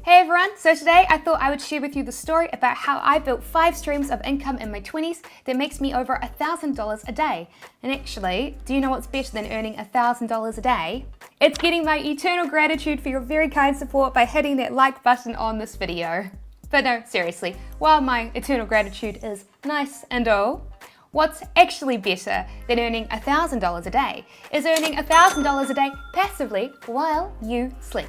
Hey everyone, so today I thought I would share with you the story about how I built 5 streams of income in my 20s that makes me over $1,000 a day. And actually, do you know what's better than earning $1,000 a day? It's getting my eternal gratitude for your very kind support by hitting that like button on this video. But no, seriously, while my eternal gratitude is nice and all, what's actually better than earning $1,000 a day is earning $1,000 a day passively while you sleep.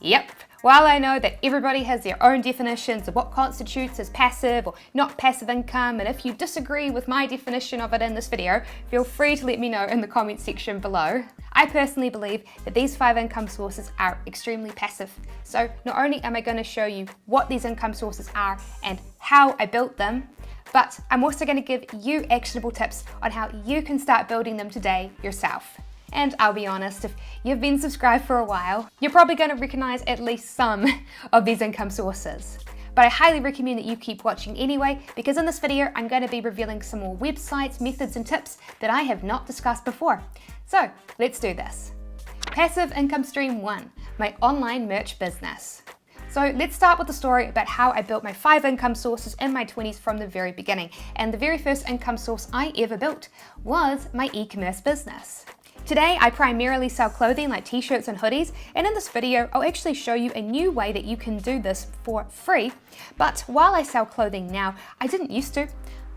Yep. While I know that everybody has their own definitions of what constitutes as passive or not passive income, and if you disagree with my definition of it in this video, feel free to let me know in the comment section below. I personally believe that these 5 income sources are extremely passive. So not only am I going to show you what these income sources are and how I built them, but I'm also going to give you actionable tips on how you can start building them today yourself. And I'll be honest, if you've been subscribed for a while, you're probably going to recognize at least some of these income sources. But I highly recommend that you keep watching anyway, because in this video, I'm going to be revealing some more websites, methods, and tips that I have not discussed before. So let's do this. Passive income stream 1, my online merch business. So let's start with the story about how I built my 5 income sources in my 20s from the very beginning. And the very first income source I ever built was my e-commerce business. Today, I primarily sell clothing like t-shirts and hoodies, and in this video, I'll actually show you a new way that you can do this for free. But while I sell clothing now, I didn't used to.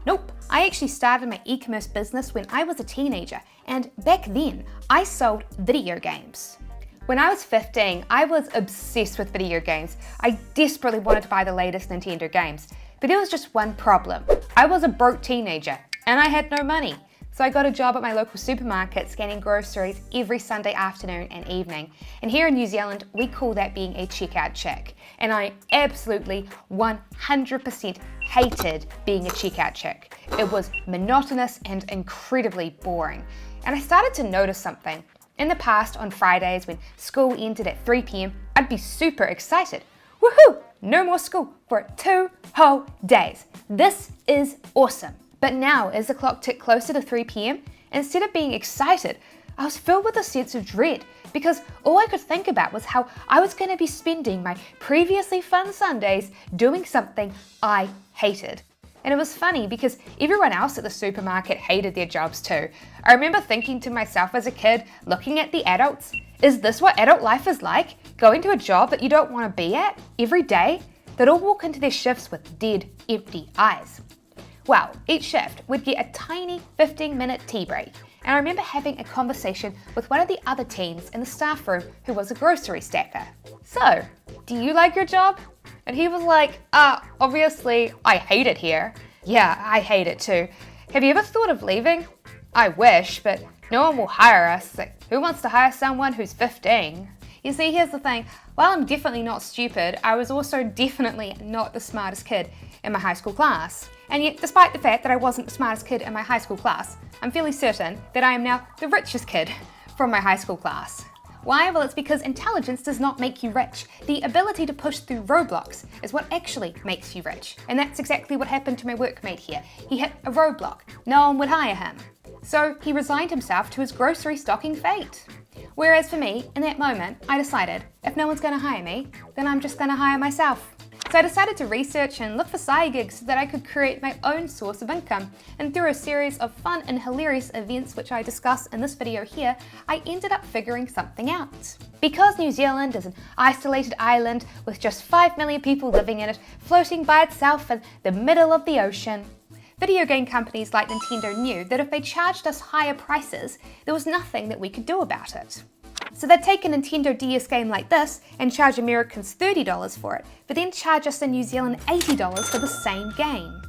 Nope, I actually started my e-commerce business when I was a teenager, and back then, I sold video games. When I was 15, I was obsessed with video games. I desperately wanted to buy the latest Nintendo games, but there was just one problem. I was a broke teenager, and I had no money. So I got a job at my local supermarket scanning groceries every Sunday afternoon and evening. And here in New Zealand, we call that being a checkout chick. And I absolutely 100% hated being a checkout chick. It was monotonous and incredibly boring. And I started to notice something. In the past, on Fridays when school ended at 3 p.m, I'd be super excited. Woohoo! No more school for 2 whole days. This is awesome. But now, as the clock ticked closer to 3 p.m, instead of being excited, I was filled with a sense of dread because all I could think about was how I was going to be spending my previously fun Sundays doing something I hated. And it was funny because everyone else at the supermarket hated their jobs too. I remember thinking to myself as a kid, looking at the adults, is this what adult life is like? Going to a job that you don't want to be at every day? They'd all walk into their shifts with dead, empty eyes. Well, each shift would get a tiny 15-minute tea break, and I remember having a conversation with one of the other teens in the staff room who was a grocery stacker. So, do you like your job? And he was like, obviously, I hate it here. Yeah, I hate it too. Have you ever thought of leaving? I wish, but no one will hire us. Like, who wants to hire someone who's 15? You see, here's the thing. While I'm definitely not stupid, I was also definitely not the smartest kid in my high school class. And yet, despite the fact that I wasn't the smartest kid in my high school class, I'm fairly certain that I am now the richest kid from my high school class. Why? Well, it's because intelligence does not make you rich. The ability to push through roadblocks is what actually makes you rich. And that's exactly what happened to my workmate here. He hit a roadblock. No one would hire him. So he resigned himself to his grocery stocking fate. Whereas for me, in that moment, I decided, if no one's going to hire me, then I'm just going to hire myself. So I decided to research and look for side gigs so that I could create my own source of income. And through a series of fun and hilarious events which I discuss in this video here, I ended up figuring something out. Because New Zealand is an isolated island with just 5 million people living in it, floating by itself in the middle of the ocean, video game companies like Nintendo knew that if they charged us higher prices, there was nothing that we could do about it. So they'd take a Nintendo DS game like this and charge Americans $30 for it, but then charge us in New Zealand $80 for the same game.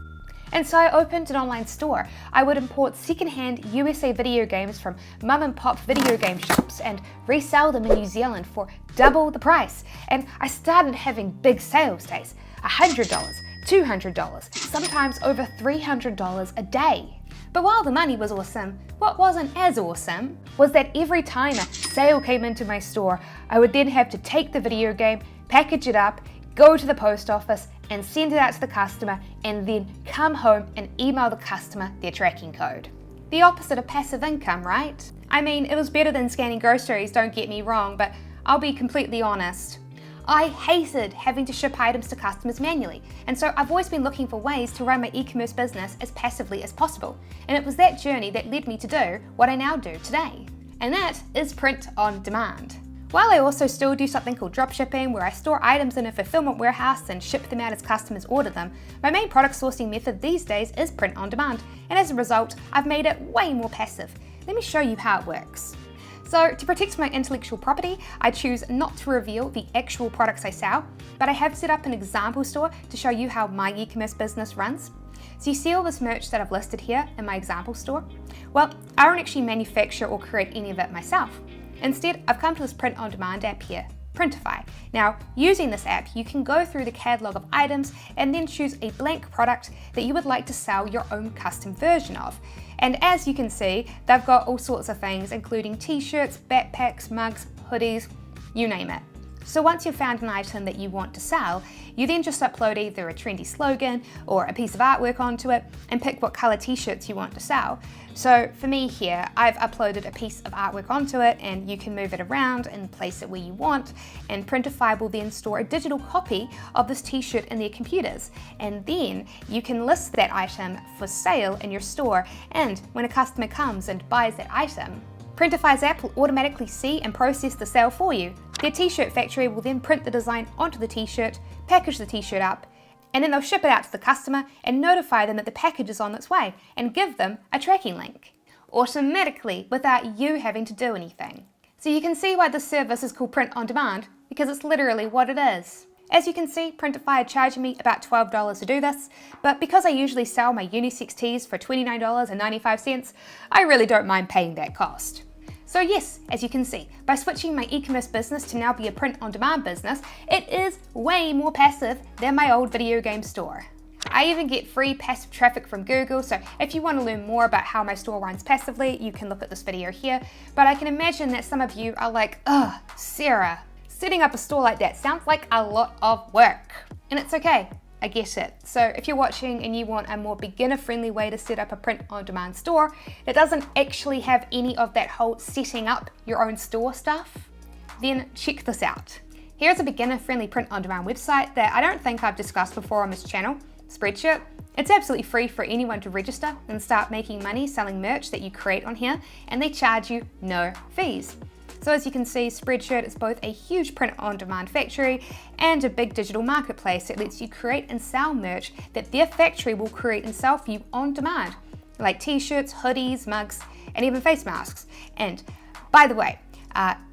And so I opened an online store. I would import secondhand USA video games from mum and pop video game shops and resell them in New Zealand for double the price. And I started having big sales days, $100, $200, sometimes over $300 a day. But while the money was awesome, what wasn't as awesome was that every time a sale came into my store, I would then have to take the video game, package it up, go to the post office and send it out to the customer, and then come home and email the customer their tracking code. The opposite of passive income, right? I mean, it was better than scanning groceries, don't get me wrong, but I'll be completely honest. I hated having to ship items to customers manually, and so I've always been looking for ways to run my e-commerce business as passively as possible. And it was that journey that led me to do what I now do today. And that is print on demand. While I also still do something called dropshipping, where I store items in a fulfillment warehouse and ship them out as customers order them, my main product sourcing method these days is print on demand, and as a result, I've made it way more passive. Let me show you how it works. So to protect my intellectual property, I choose not to reveal the actual products I sell, but I have set up an example store to show you how my e-commerce business runs. So you see all this merch that I've listed here in my example store? Well, I don't actually manufacture or create any of it myself. Instead, I've come to this print on demand app here, Printify. Now, using this app, you can go through the catalog of items and then choose a blank product that you would like to sell your own custom version of. And as you can see, they've got all sorts of things, including t-shirts, backpacks, mugs, hoodies, you name it. So once you've found an item that you want to sell, you then just upload either a trendy slogan or a piece of artwork onto it and pick what color t-shirts you want to sell. So for me here, I've uploaded a piece of artwork onto it, and you can move it around and place it where you want, and Printify will then store a digital copy of this t-shirt in their computers, and then you can list that item for sale in your store, and when a customer comes and buys that item, Printify's app will automatically see and process the sale for you. Their t-shirt factory will then print the design onto the t-shirt, package the t-shirt up, and then they'll ship it out to the customer and notify them that the package is on its way and give them a tracking link, automatically without you having to do anything. So you can see why this service is called Print on Demand, because it's literally what it is. As you can see, Printify are charging me about $12 to do this, but because I usually sell my unisex tees for $29.95, I really don't mind paying that cost. So yes, as you can see, by switching my e-commerce business to now be a print-on-demand business, it is way more passive than my old video game store. I even get free passive traffic from Google, so if you want to learn more about how my store runs passively, you can look at this video here. But I can imagine that some of you are like, ugh, Sarah, setting up a store like that sounds like a lot of work. And it's okay. I get it. So if you're watching and you want a more beginner-friendly way to set up a print-on-demand store that doesn't actually have any of that whole setting up your own store stuff, then check this out. Here's a beginner-friendly print-on-demand website that I don't think I've discussed before on this channel, Spreadshirt. It's absolutely free for anyone to register and start making money selling merch that you create on here, and they charge you no fees. So as you can see, Spreadshirt is both a huge print-on-demand factory and a big digital marketplace that lets you create and sell merch that their factory will create and sell for you on demand, like t-shirts, hoodies, mugs, and even face masks. And by the way,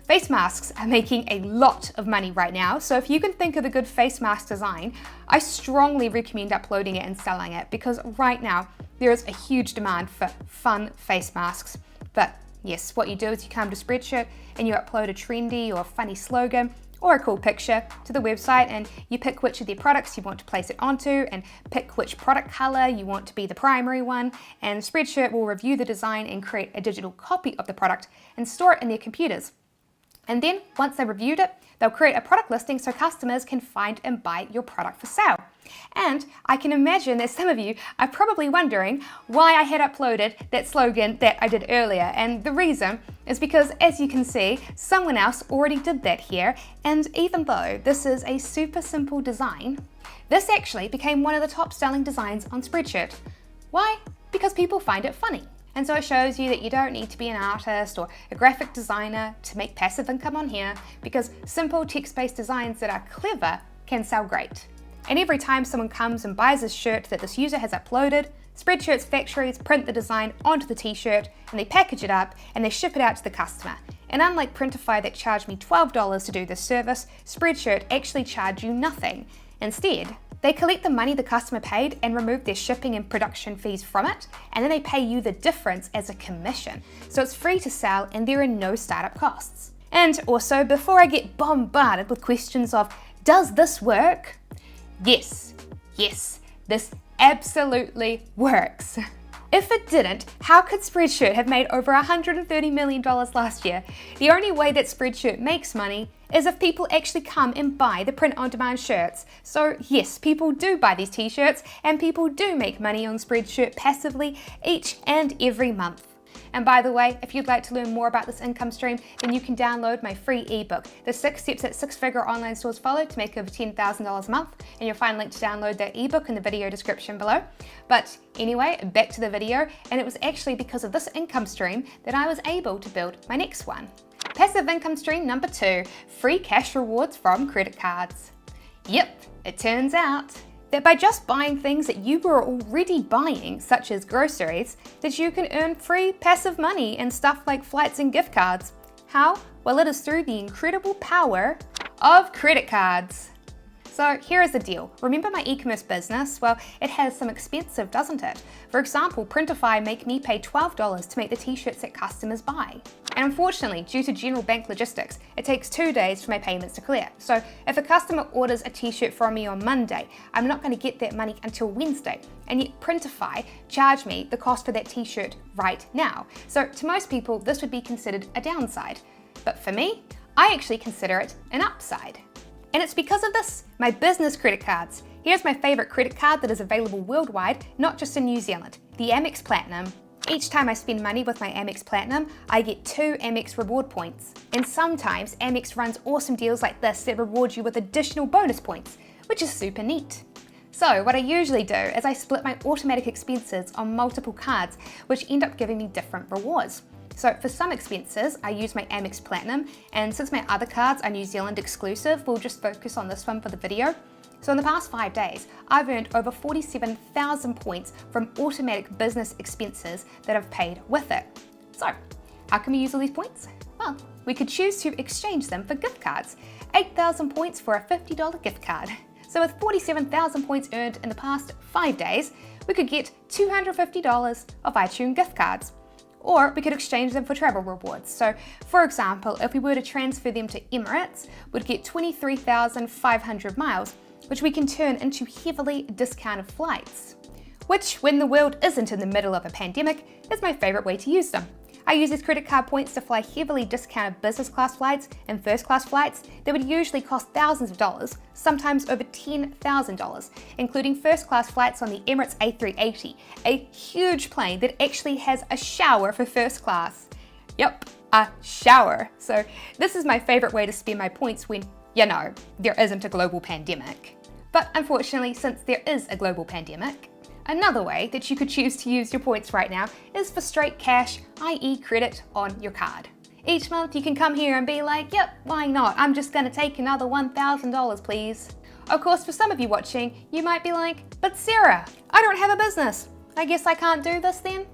face masks are making a lot of money right now, so if you can think of a good face mask design, I strongly recommend uploading it and selling it, because right now there is a huge demand for fun face masks. But yes, what you do is you come to Spreadshirt and you upload a trendy or funny slogan or a cool picture to the website, and you pick which of their products you want to place it onto and pick which product color you want to be the primary one, and Spreadshirt will review the design and create a digital copy of the product and store it in their computers. And then once they've reviewed it, they'll create a product listing so customers can find and buy your product for sale. And I can imagine that some of you are probably wondering why I had uploaded that slogan that I did earlier. And the reason is because, as you can see, someone else already did that here. And even though this is a super simple design, this actually became one of the top selling designs on Spreadshirt. Why? Because people find it funny. And so it shows you that you don't need to be an artist or a graphic designer to make passive income on here, because simple text-based designs that are clever can sell great. And every time someone comes and buys a shirt that this user has uploaded, Spreadshirt's factories print the design onto the t-shirt and they package it up and they ship it out to the customer. And unlike Printify that charged me $12 to do this service, Spreadshirt actually charge you nothing. Instead, they collect the money the customer paid and remove their shipping and production fees from it, and then they pay you the difference as a commission. So it's free to sell and there are no startup costs. And also, before I get bombarded with questions of, does this work? Yes, this absolutely works. If it didn't, how could Spreadshirt have made over $130 million last year? The only way that Spreadshirt makes money is if people actually come and buy the print-on-demand shirts. So yes, people do buy these t-shirts and people do make money on Spreadshirt passively each and every month. And by the way, if you'd like to learn more about this income stream, then you can download my free ebook, The 6 Steps that Six-Figure Online Stores Follow to Make Over $10,000 a Month. And you'll find a link to download that ebook in the video description below. But anyway, back to the video, and it was actually because of this income stream that I was able to build my next one. Passive income stream number 2, free cash rewards from credit cards. Yep, it turns out that by just buying things that you were already buying, such as groceries, that you can earn free passive money and stuff like flights and gift cards. How? Well, it is through the incredible power of credit cards. So here is the deal. Remember my e-commerce business? Well, it has some expensive, doesn't it? For example, Printify make me pay $12 to make the t-shirts that customers buy. And unfortunately, due to general bank logistics, it takes 2 days for my payments to clear. So if a customer orders a t-shirt from me on Monday, I'm not going to get that money until Wednesday. And yet Printify charge me the cost for that t-shirt right now. So to most people, this would be considered a downside. But for me, I actually consider it an upside. And it's because of this, my business credit cards. Here's my favorite credit card that is available worldwide, not just in New Zealand, the Amex Platinum. Each time I spend money with my Amex Platinum, I get 2 Amex reward points. And sometimes Amex runs awesome deals like this that reward you with additional bonus points, which is super neat. So what I usually do is I split my automatic expenses on multiple cards, which end up giving me different rewards. So for some expenses, I use my Amex Platinum, and since my other cards are New Zealand exclusive, we'll just focus on this one for the video. So in the past 5 days, I've earned over 47,000 points from automatic business expenses that I've paid with it. So how can we use all these points? Well, we could choose to exchange them for gift cards. 8,000 points for a $50 gift card. So with 47,000 points earned in the past 5 days, we could get $250 of iTunes gift cards. Or we could exchange them for travel rewards. So for example, if we were to transfer them to Emirates, we'd get 23,500 miles, which we can turn into heavily discounted flights. Which, when the world isn't in the middle of a pandemic, is my favorite way to use them. I use these credit card points to fly heavily discounted business class flights and first class flights that would usually cost thousands of dollars, sometimes over $10,000, including first class flights on the Emirates A380, a huge plane that actually has a shower for first class. Yep, a shower. So this is my favorite way to spend my points when, you know, there isn't a global pandemic. But unfortunately, since there is a global pandemic, another way that you could choose to use your points right now is for straight cash, i.e. credit on your card. Each month you can come here and be like, yep, why not? I'm just gonna take another $1,000, please. Of course, for some of you watching, you might be like, but Sarah, I don't have a business. I guess I can't do this then?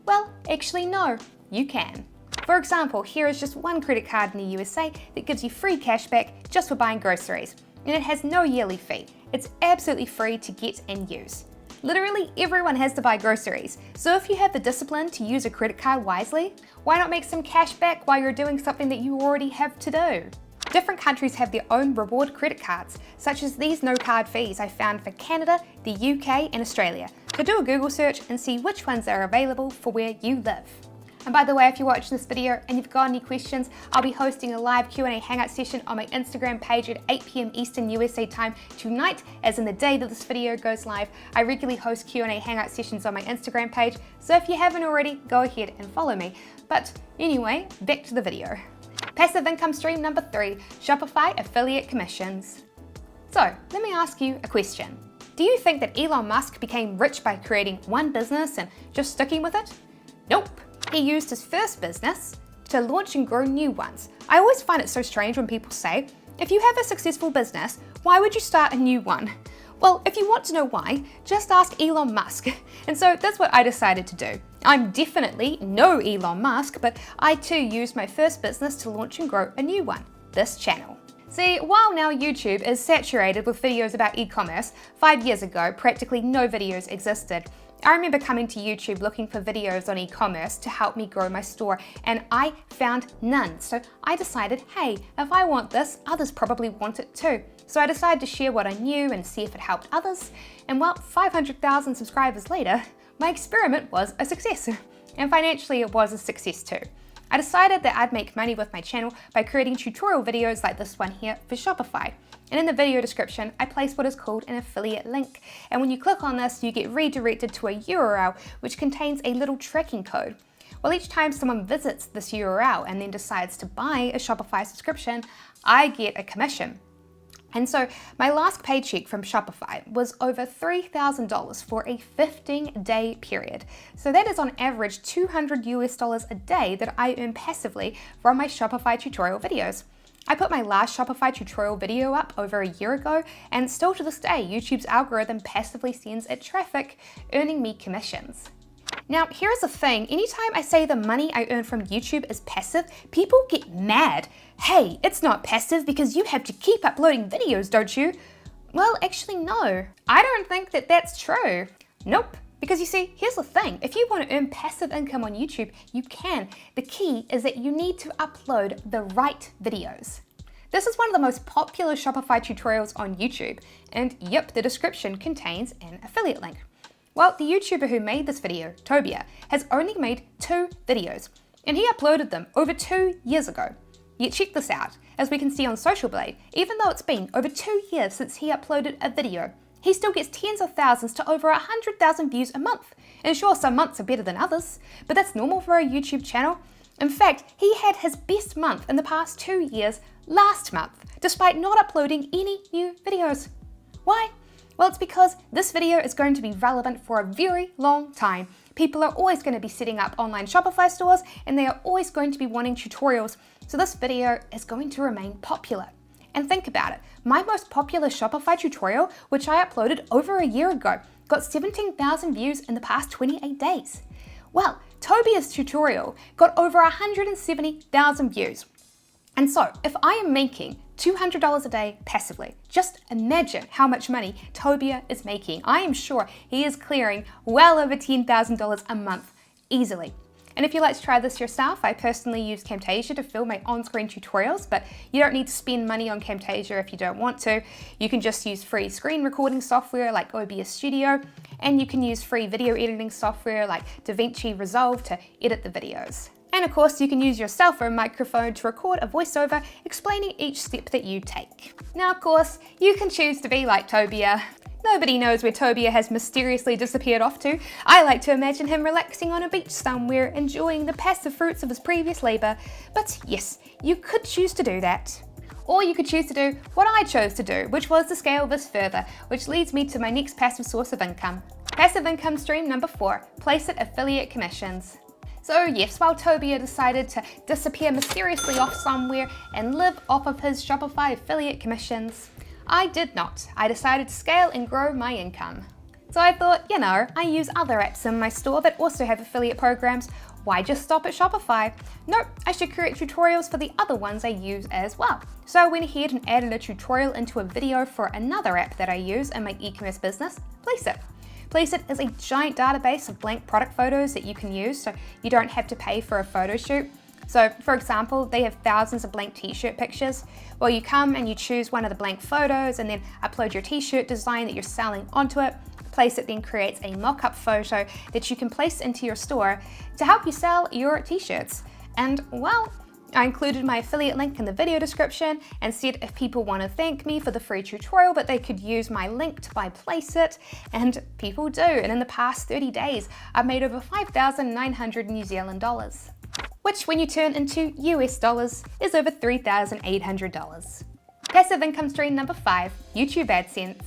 Well, actually no, you can. For example, here is just one credit card in the USA that gives you free cash back just for buying groceries. And it has no yearly fee. It's absolutely free to get and use. Literally everyone has to buy groceries, so if you have the discipline to use a credit card wisely, why not make some cash back while you're doing something that you already have to do? Different countries have their own reward credit cards, such as these no card fees I found for Canada, the UK and Australia. So do a Google search and see which ones are available for where you live. And by the way, if you're watching this video and you've got any questions, I'll be hosting a live Q&A hangout session on my Instagram page at 8 p.m. Eastern USA time tonight, as in the day that this video goes live. I regularly host Q&A hangout sessions on my Instagram page, so if you haven't already, go ahead and follow me. But anyway, back to the video. Passive income stream number 3, Shopify affiliate commissions. So let me ask you a question. Do you think that Elon Musk became rich by creating one business and just sticking with it? Nope. He used his first business to launch and grow new ones. I always find it so strange when people say, if you have a successful business, why would you start a new one? Well, if you want to know why, just ask Elon Musk. And so that's what I decided to do. I'm definitely no Elon Musk, but I too used my first business to launch and grow a new one, this channel. See, while now YouTube is saturated with videos about e-commerce, 5 years ago, practically no videos existed. I remember coming to YouTube looking for videos on e-commerce to help me grow my store, and I found none. So I decided, hey, if I want this, others probably want it too. So I decided to share what I knew and see if it helped others. And well, 500,000 subscribers later, my experiment was a success. And financially, it was a success too. I decided that I'd make money with my channel by creating tutorial videos like this one here for Shopify. And in the video description, I place what is called an affiliate link. And when you click on this, you get redirected to a URL which contains a little tracking code. Well, each time someone visits this URL and then decides to buy a Shopify subscription, I get a commission. And so my last paycheck from Shopify was over $3,000 for a 15-day period. So that is on average $200 a day that I earn passively from my Shopify tutorial videos. I put my last Shopify tutorial video up over a year ago, and still to this day, YouTube's algorithm passively sends it traffic, earning me commissions. Now, here's the thing, anytime I say the money I earn from YouTube is passive, people get mad. Hey, it's not passive because you have to keep uploading videos, don't you? Well, actually no. I don't think that that's true. Nope. Because you see, here's the thing, if you want to earn passive income on YouTube, you can. The key is that you need to upload the right videos. This is one of the most popular Shopify tutorials on YouTube, and yep, the description contains an affiliate link. Well, the YouTuber who made this video, Tobia, has only made 2 videos, and he uploaded them over 2 years ago. Yet check this out, as we can see on Social Blade, even though it's been over 2 years since he uploaded a video, he still gets tens of thousands to over 100,000 views a month. And sure, some months are better than others, but that's normal for a YouTube channel. In fact, he had his best month in the past 2 years last month, despite not uploading any new videos. Why? Well, it's because this video is going to be relevant for a very long time. People are always going to be setting up online Shopify stores, and they are always going to be wanting tutorials, so this video is going to remain popular. And think about it, my most popular Shopify tutorial, which I uploaded over a year ago, got 17,000 views in the past 28 days. Well, Tobia's tutorial got over 170,000 views. And so, if I am making $200 a day passively, just imagine how much money Tobia is making. I am sure he is clearing well over $10,000 a month easily. And if you'd like to try this yourself, I personally use Camtasia to film my on-screen tutorials, but you don't need to spend money on Camtasia if you don't want to. You can just use free screen recording software like OBS Studio, and you can use free video editing software like DaVinci Resolve to edit the videos. And of course, you can use your cell phone microphone to record a voiceover explaining each step that you take. Now, of course, you can choose to be like Tobia. Nobody knows where Tobia has mysteriously disappeared off to. I like to imagine him relaxing on a beach somewhere, enjoying the passive fruits of his previous labor. But yes, you could choose to do that. Or you could choose to do what I chose to do, which was to scale this further, which leads me to my next passive source of income. Passive income stream number 4, Placeit affiliate commissions. So yes, while Tobia decided to disappear mysteriously off somewhere and live off of his Shopify affiliate commissions, I did not. I decided to scale and grow my income. So I thought, you know, I use other apps in my store that also have affiliate programs. Why just stop at Shopify? Nope, I should create tutorials for the other ones I use as well. So I went ahead and added a tutorial into a video for another app that I use in my e-commerce business, Placeit. Placeit is a giant database of blank product photos that you can use, so you don't have to pay for a photo shoot. So for example, they have thousands of blank t-shirt pictures. Well, you come and you choose one of the blank photos and then upload your t-shirt design that you're selling onto it. Placeit then creates a mock-up photo that you can place into your store to help you sell your t-shirts. And well, I included my affiliate link in the video description and said if people want to thank me for the free tutorial that they could use my link to buy Placeit, and people do. And in the past 30 days, I've made over 5,900 New Zealand dollars, which when you turn into US dollars is over $3,800. Passive income stream number 5, YouTube AdSense.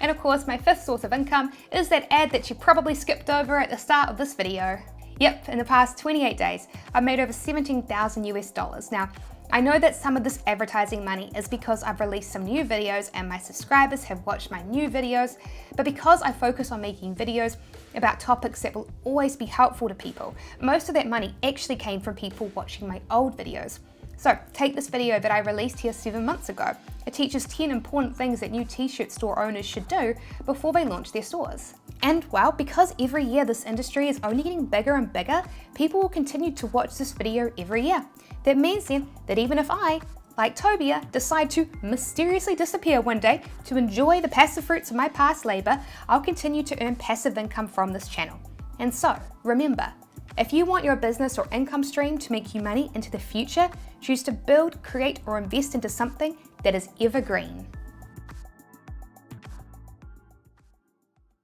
And of course, my 5th source of income is that ad that you probably skipped over at the start of this video. Yep, in the past 28 days, I've made over 17,000 US dollars. Now, I know that some of this advertising money is because I've released some new videos and my subscribers have watched my new videos, but because I focus on making videos about topics that will always be helpful to people, most of that money actually came from people watching my old videos. So take this video that I released here 7 months ago. It teaches 10 important things that new t-shirt store owners should do before they launch their stores. And well, because every year this industry is only getting bigger and bigger, people will continue to watch this video every year. That means then that even if I, like Tobia, decide to mysteriously disappear one day to enjoy the passive fruits of my past labor, I'll continue to earn passive income from this channel. And so, remember, if you want your business or income stream to make you money into the future, choose to build, create, or invest into something that is evergreen.